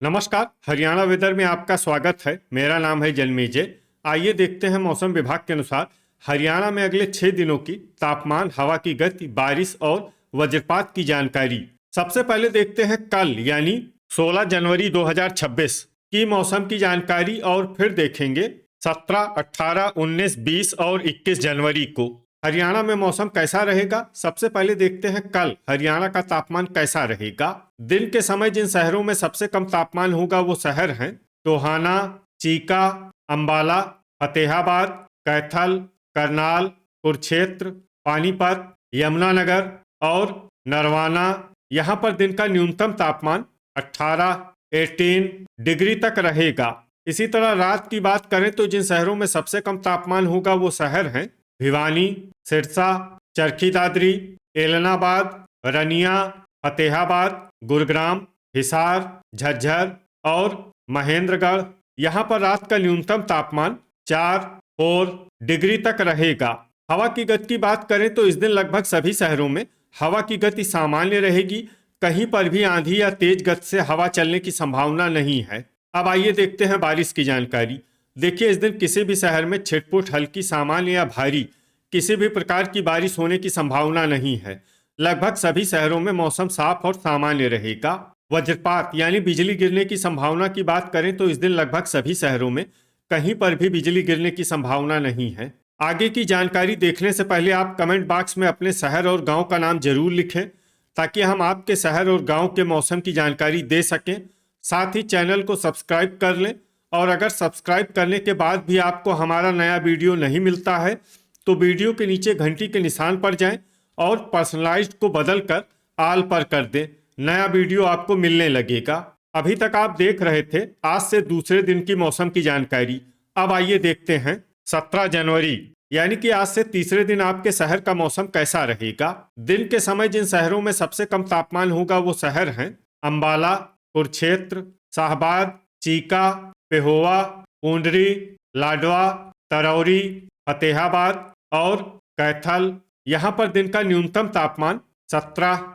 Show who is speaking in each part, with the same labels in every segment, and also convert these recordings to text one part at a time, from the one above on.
Speaker 1: नमस्कार। हरियाणा वेदर में आपका स्वागत है। मेरा नाम है जन्मेजय। आइए देखते हैं मौसम विभाग के अनुसार हरियाणा में अगले 6 दिनों की तापमान, हवा की गति, बारिश और वज्रपात की जानकारी। सबसे पहले देखते हैं कल यानी 16 जनवरी 2026 की मौसम की जानकारी और फिर देखेंगे 17, 18, 19, 20 और 21 जनवरी को हरियाणा में मौसम कैसा रहेगा। सबसे पहले देखते हैं कल हरियाणा का तापमान कैसा रहेगा। दिन के समय जिन शहरों में सबसे कम तापमान होगा वो शहर हैं टोहाना, चीका, अंबाला, फतेहाबाद, कैथल, करनाल, कुरुक्षेत्र, पानीपत, यमुनानगर और नरवाना। यहाँ पर दिन का न्यूनतम तापमान 18 डिग्री तक रहेगा। इसी तरह रात की बात करें तो जिन शहरों में सबसे कम तापमान होगा वो शहर हैं भिवानी, सिरसा, चरखी दादरी, एलनाबाद, रनिया, फतेहाबाद, गुरुग्राम, हिसार, झज्जर और महेंद्रगढ़। यहाँ पर रात का न्यूनतम तापमान 4 डिग्री तक रहेगा। हवा की गति की बात करें तो इस दिन लगभग सभी शहरों में हवा की गति सामान्य रहेगी। कहीं पर भी आंधी या तेज गति से हवा चलने की संभावना नहीं है। अब आइए देखते हैं बारिश की जानकारी। देखिए, इस दिन किसी भी शहर में छिटपुट, हल्की, सामान्य या भारी किसी भी प्रकार की बारिश होने की संभावना नहीं है। लगभग सभी शहरों में मौसम साफ और सामान्य रहेगा। वज्रपात यानी बिजली गिरने की संभावना की बात करें तो इस दिन लगभग सभी शहरों में कहीं पर भी बिजली गिरने की संभावना नहीं है। आगे की जानकारी देखने से पहले आप कमेंट बॉक्स में अपने शहर और गांव का नाम जरूर लिखें ताकि हम आपके शहर और गांव के मौसम की जानकारी दे सकें। साथ ही चैनल को सब्सक्राइब कर लें और अगर सब्सक्राइब करने के बाद भी आपको हमारा नया वीडियो नहीं मिलता है तो वीडियो के नीचे घंटी के निशान पर जाएं और पर्सनलाइज्ड को बदलकर आल पर कर दें। नया वीडियो आपको मिलने लगेगा। अभी तक आप देख रहे थे आज से दूसरे दिन की मौसम की जानकारी। अब आइए देखते हैं 17 जनवरी यानी कि आज से तीसरे दिन आपके शहर का मौसम कैसा रहेगा। दिन के समय जिन शहरों में सबसे कम तापमान होगा वो शहर हैं अंबाला, कुरुक्षेत्र, शाहबाद, चीका, पेहोवा, पूंडरी, लाडवा, तरौरी, फतेहाबाद और कैथल। यहाँ पर दिन का न्यूनतम तापमान 17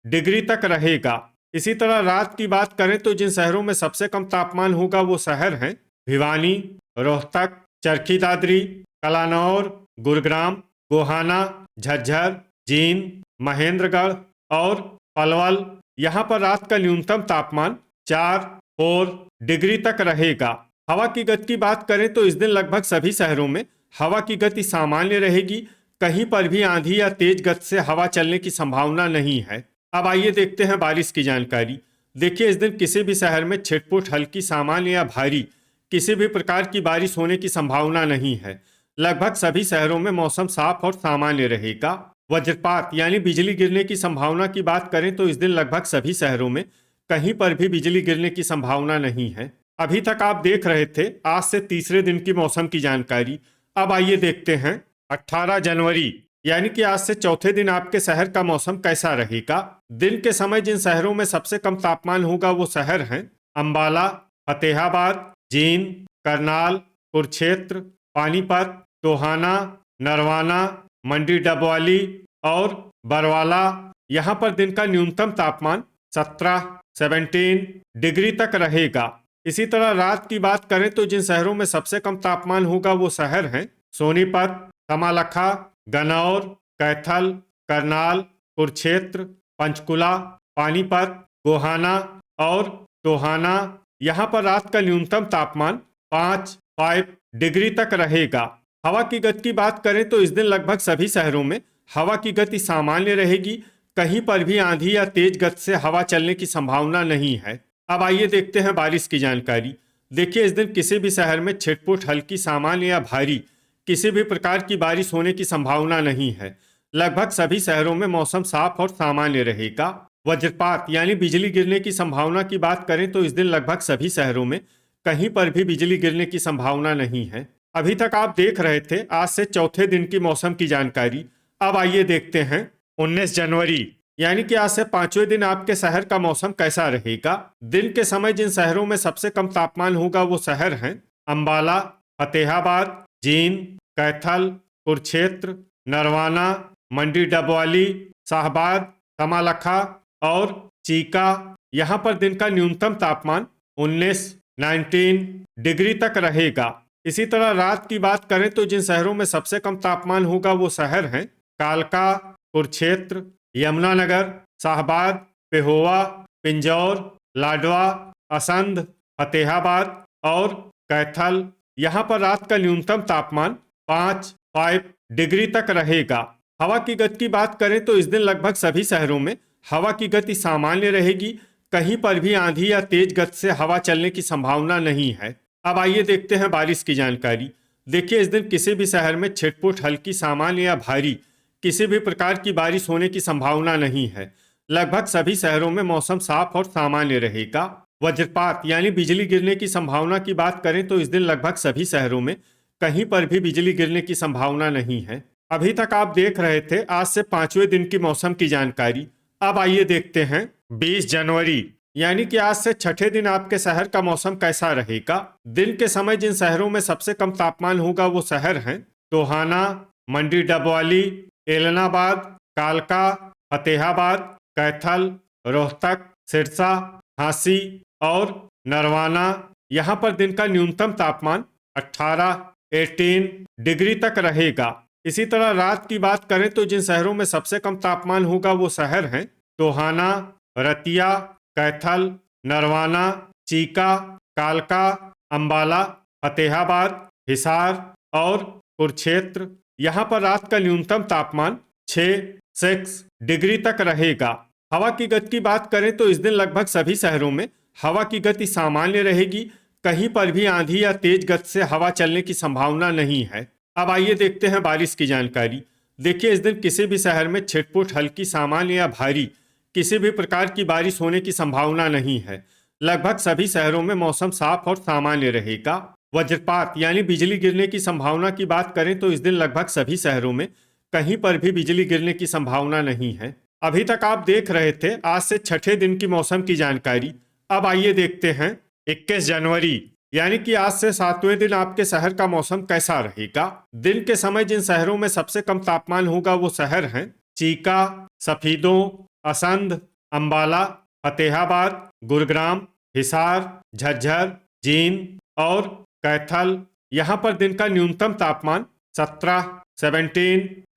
Speaker 1: डिग्री तक रहेगा। इसी तरह रात की बात करें तो जिन शहरों में सबसे कम तापमान होगा वो शहर हैं भिवानी, रोहतक, चरखी दादरी, कलानौर, गुरुग्राम, गोहाना, झज्जर, जींद, महेंद्रगढ़ और पलवल। यहाँ पर रात का न्यूनतम तापमान 4 डिग्री तक रहेगा। हवा की गति की बात करें तो इस दिन लगभग सभी शहरों में हवा की गति सामान्य रहेगी। कहीं पर भी आंधी या तेज गति से हवा चलने की संभावना नहीं है। अब आइए देखते हैं बारिश की जानकारी। देखिए, इस दिन किसी भी शहर में छिटपुट, हल्की, सामान्य या भारी किसी भी प्रकार की बारिश होने की संभावना नहीं है। लगभग सभी शहरों में मौसम साफ और सामान्य रहेगा। वज्रपात यानी बिजली गिरने की संभावना की बात करें तो इस दिन लगभग सभी शहरों में कहीं पर भी बिजली गिरने की संभावना नहीं है। अभी तक आप देख रहे थे आज से तीसरे दिन की मौसम की जानकारी। अब आइए देखते हैं 18 जनवरी यानी कि आज से चौथे दिन आपके शहर का मौसम कैसा रहेगा। दिन के समय जिन शहरों में सबसे कम तापमान होगा वो शहर हैं अंबाला, फतेहाबाद, जींद, करनाल, कुरुक्षेत्र, पानीपत, टोहाना, नरवाना, मंडी डबवाली और बरवाला। यहाँ पर दिन का न्यूनतम तापमान 17 डिग्री तक रहेगा। इसी तरह रात की बात करें तो जिन शहरों में सबसे कम तापमान होगा वो शहर हैं सोनीपत, कमालखा, गनौर, कैथल, करनाल, कुरुक्षेत्र, पंचकुला, पानीपत, गोहाना और टोहाना। यहाँ पर रात का न्यूनतम तापमान 5 डिग्री तक रहेगा। हवा की गति की बात करें तो इस दिन लगभग सभी शहरों में हवा की गति सामान्य रहेगी। कहीं पर भी आंधी या तेज गति से हवा चलने की संभावना नहीं है। अब आइए देखते हैं बारिश की जानकारी। देखिए, इस दिन किसी भी शहर में छिटपुट, हल्की, सामान्य या भारी किसी भी प्रकार की बारिश होने की संभावना नहीं है। लगभग सभी शहरों में मौसम साफ और सामान्य रहेगा। वज्रपात यानी बिजली गिरने की संभावना की बात करें तो इस दिन लगभग सभी शहरों में कहीं पर भी बिजली गिरने की संभावना नहीं है। अभी तक आप देख रहे थे आज से चौथे दिन की मौसम की जानकारी। अब आइए देखते हैं 19 जनवरी यानी कि आज से पांचवें दिन आपके शहर का मौसम कैसा रहेगा। दिन के समय जिन शहरों में सबसे कम तापमान होगा वो शहर हैं अंबाला, फतेहाबाद, जींद, कैथल, कुरुक्षेत्र, नरवाना, मंडी डबवाली, शाहबाद, कमालखा और चीका, यहाँ पर दिन का न्यूनतम तापमान 19 डिग्री तक रहेगा। इसी तरह रात की बात करें तो जिन शहरों में सबसे कम तापमान होगा वो शहर हैं कालका, कुरुक्षेत्र, यमुनानगर, शाहबाद, पेहोवा, पिंजौर, लाडवा, असंध, फतेहाबाद और कैथल। यहाँ पर रात का न्यूनतम तापमान 5 डिग्री तक रहेगा। हवा की गति की बात करें तो इस दिन लगभग सभी शहरों में हवा की गति सामान्य रहेगी। कहीं पर भी आंधी या तेज गति से हवा चलने की संभावना नहीं है। अब आइए देखते हैं बारिश की जानकारी। देखिए, इस दिन किसी भी शहर में छिटपुट, हल्की, सामान्य या भारी किसी भी प्रकार की बारिश होने की संभावना नहीं है। लगभग सभी शहरों में मौसम साफ और सामान्य रहेगा। वज्रपात यानी बिजली गिरने की संभावना की बात करें तो इस दिन लगभग सभी शहरों में कहीं पर भी बिजली गिरने की संभावना नहीं है। अभी तक आप देख रहे थे आज से 5वें दिन की मौसम की जानकारी। अब आइए देखते हैं 20 जनवरी यानी कि आज से छठे दिन आपके शहर का मौसम कैसा रहेगा। दिन के समय जिन शहरों में सबसे कम तापमान होगा वो शहर हैं टोहाना, मंडी डबवाली, एलनाबाद, कालका, फतेहाबाद, कैथल, रोहतक, सिरसा, झांसी और नरवाना। यहाँ पर दिन का न्यूनतम तापमान 18 डिग्री तक रहेगा। इसी तरह रात की बात करें तो जिन शहरों में सबसे कम तापमान होगा वो शहर हैं टोहाना, रतिया, कैथल, नरवाना, चीका, कालका, अंबाला, फतेहाबाद, हिसार और कुरुक्षेत्र। यहाँ पर रात का न्यूनतम तापमान 6 डिग्री तक रहेगा। हवा की गति की बात करें तो इस दिन लगभग सभी शहरों में हवा की गति सामान्य रहेगी। कहीं पर भी आंधी या तेज गति से हवा चलने की संभावना नहीं है। अब आइए देखते हैं बारिश की जानकारी। देखिए, इस दिन किसी भी शहर में छिटपुट, हल्की, सामान्य या भारी किसी भी प्रकार की बारिश होने की संभावना नहीं है। लगभग सभी शहरों में मौसम साफ और सामान्य रहेगा। वज्रपात यानी बिजली गिरने की संभावना की बात करें तो इस दिन लगभग सभी शहरों में कहीं पर भी बिजली गिरने की संभावना नहीं है। अभी तक आप देख रहे थे आज से छठे दिन की मौसम की जानकारी। अब आइए देखते हैं 21 जनवरी यानी कि आज से 7वें दिन आपके शहर का मौसम कैसा रहेगा। दिन के समय जिन शहरों में सबसे कम तापमान होगा वो शहर हैं चीका, सफीदों, असंध, अंबाला, फतेहाबाद, गुरुग्राम, हिसार, झज्जर, जींद और कैथल। यहाँ पर दिन का न्यूनतम तापमान 17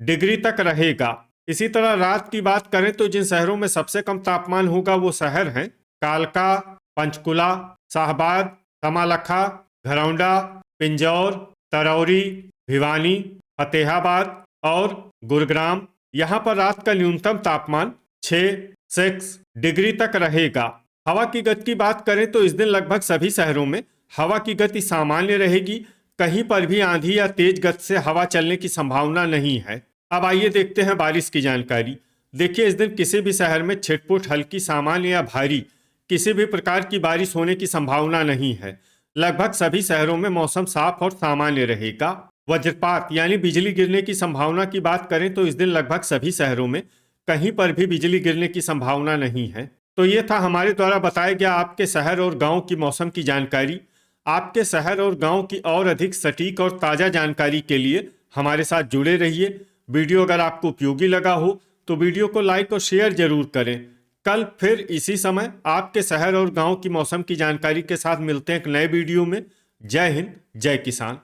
Speaker 1: डिग्री तक रहेगा। इसी तरह रात की बात करें तो जिन शहरों में सबसे कम तापमान होगा वो शहर हैं कालका, पंचकुला, शाहबाद, कमालखा, घरौंडा, पिंजौर, तरौरी, भिवानी, फतेहाबाद और गुरुग्राम। यहाँ पर रात का न्यूनतम तापमान 6 डिग्री तक रहेगा। हवा की गति की बात करें तो इस दिन लगभग सभी शहरों में हवा की गति सामान्य रहेगी। कहीं पर भी आंधी या तेज गति से हवा चलने की संभावना नहीं है। अब आइए देखते हैं बारिश की जानकारी। देखिए, इस दिन किसी भी शहर में छिटपुट, हल्की, सामान्य या भारी किसी भी प्रकार की बारिश होने की संभावना नहीं है। लगभग सभी शहरों में मौसम साफ और सामान्य रहेगा। वज्रपात यानी बिजली गिरने की संभावना की बात करें तो इस दिन लगभग सभी शहरों में कहीं पर भी बिजली गिरने की संभावना नहीं है। तो ये था हमारे द्वारा बताया गया आपके शहर और गांव की मौसम की जानकारी। आपके शहर और गांव की और अधिक सटीक और ताज़ा जानकारी के लिए हमारे साथ जुड़े रहिए। वीडियो अगर आपको उपयोगी लगा हो तो वीडियो को लाइक और शेयर जरूर करें। कल फिर इसी समय आपके शहर और गांव की मौसम की जानकारी के साथ मिलते हैं एक नए वीडियो में। जय हिंद, जय किसान।